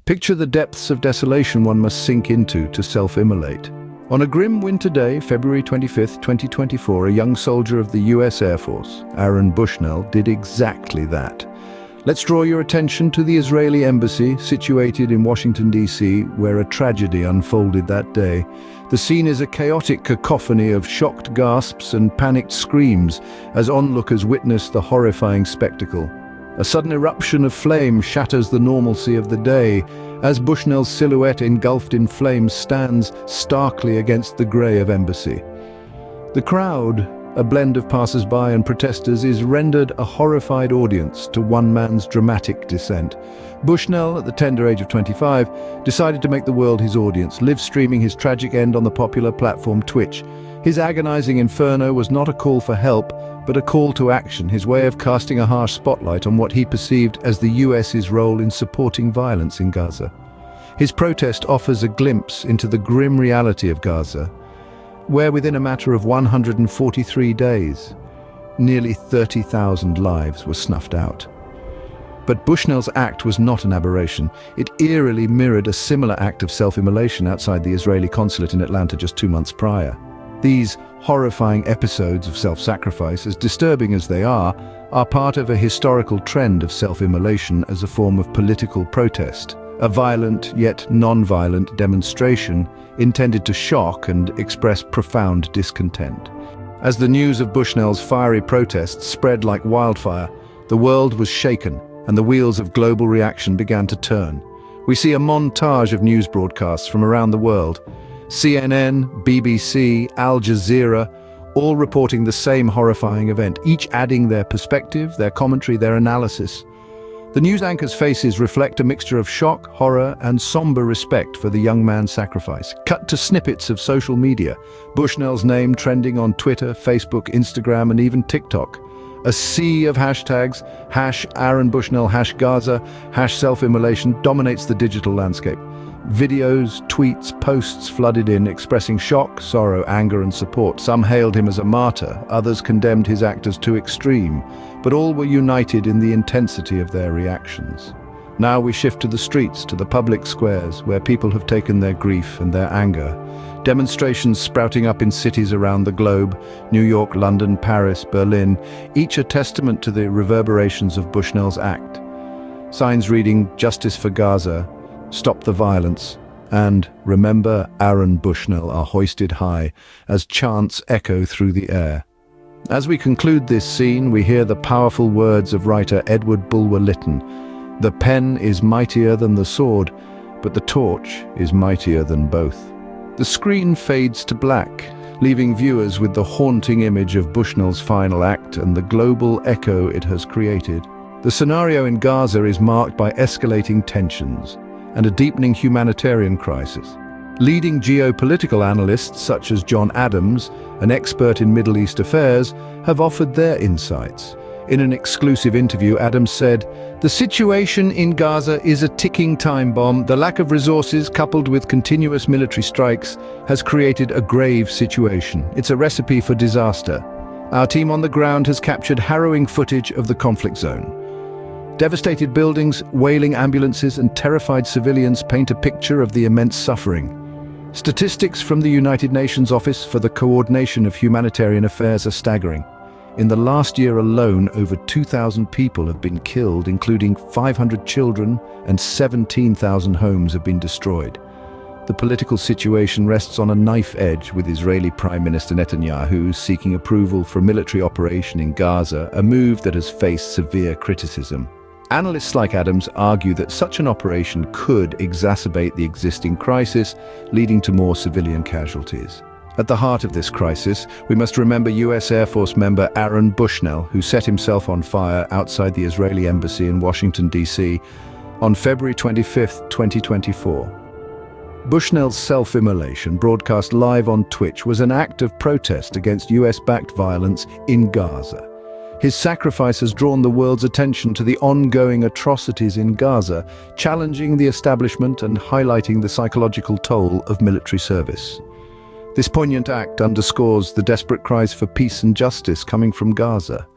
Picture the depths of desolation one must sink into to self-immolate. On a grim winter day, February 25, 2024, a young soldier of the US Air Force, Aaron Bushnell, did exactly that. Let's draw your attention to the Israeli embassy, situated in Washington, D.C., where a tragedy unfolded that day. The scene is a chaotic cacophony of shocked gasps and panicked screams as onlookers witness the horrifying spectacle. A sudden eruption of flame shatters the normalcy of the day, as Bushnell's silhouette engulfed in flames stands starkly against the grey of embassy. The crowd, a blend of passers-by and protesters, is rendered a horrified audience to one man's dramatic descent. Bushnell, at the tender age of 25, decided to make the world his audience, live-streaming his tragic end on the popular platform Twitch. His agonizing inferno was not a call for help, but a call to action, his way of casting a harsh spotlight on what he perceived as the US's role in supporting violence in Gaza. His protest offers a glimpse into the grim reality of Gaza, where within a matter of 143 days, nearly 30,000 lives were snuffed out. But Bushnell's act was not an aberration. It eerily mirrored a similar act of self-immolation outside the Israeli consulate in Atlanta just 2 months prior. These horrifying episodes of self-sacrifice, as disturbing as they are part of a historical trend of self-immolation as a form of political protest, a violent yet non-violent demonstration intended to shock and express profound discontent. As the news of Bushnell's fiery protests spread like wildfire, the world was shaken and the wheels of global reaction began to turn. We see a montage of news broadcasts from around the world, CNN, BBC, Al Jazeera, all reporting the same horrifying event, each adding their perspective, their commentary, their analysis. The news anchors' faces reflect a mixture of shock, horror, and somber respect for the young man's sacrifice. Cut to snippets of social media, Bushnell's name trending on Twitter, Facebook, Instagram, and even TikTok. A sea of hashtags, #Aaron Bushnell, #Gaza, #self-immolation dominates the digital landscape. Videos, tweets, posts flooded in, expressing shock, sorrow, anger, and support. Some hailed him as a martyr, others condemned his act as too extreme, but all were united in the intensity of their reactions. Now we shift to the streets, to the public squares, where people have taken their grief and their anger. Demonstrations sprouting up in cities around the globe, New York, London, Paris, Berlin, each a testament to the reverberations of Bushnell's act. Signs reading, "Justice for Gaza," "Stop the violence," and "Remember Aaron Bushnell" are hoisted high as chants echo through the air. As we conclude this scene, we hear the powerful words of writer Edward Bulwer Lytton. "The pen is mightier than the sword, but the torch is mightier than both." The screen fades to black, leaving viewers with the haunting image of Bushnell's final act and the global echo it has created. The scenario in Gaza is marked by escalating tensions and a deepening humanitarian crisis. Leading geopolitical analysts such as John Adams, an expert in Middle East affairs, have offered their insights. In an exclusive interview, Adams said, "The situation in Gaza is a ticking time bomb. The lack of resources, coupled with continuous military strikes, has created a grave situation. It's a recipe for disaster. Our team on the ground has captured harrowing footage of the conflict zone. Devastated buildings, wailing ambulances, and terrified civilians paint a picture of the immense suffering. Statistics from the United Nations Office for the Coordination of Humanitarian Affairs are staggering. In the last year alone, over 2,000 people have been killed, including 500 children, and 17,000 homes have been destroyed. The political situation rests on a knife edge, with Israeli Prime Minister Netanyahu seeking approval for a military operation in Gaza, a move that has faced severe criticism. Analysts like Adams argue that such an operation could exacerbate the existing crisis, leading to more civilian casualties. At the heart of this crisis, we must remember US Air Force member Aaron Bushnell, who set himself on fire outside the Israeli embassy in Washington, D.C. on February 25, 2024. Bushnell's self-immolation, broadcast live on Twitch, was an act of protest against US-backed violence in Gaza. His sacrifice has drawn the world's attention to the ongoing atrocities in Gaza, challenging the establishment and highlighting the psychological toll of military service. This poignant act underscores the desperate cries for peace and justice coming from Gaza.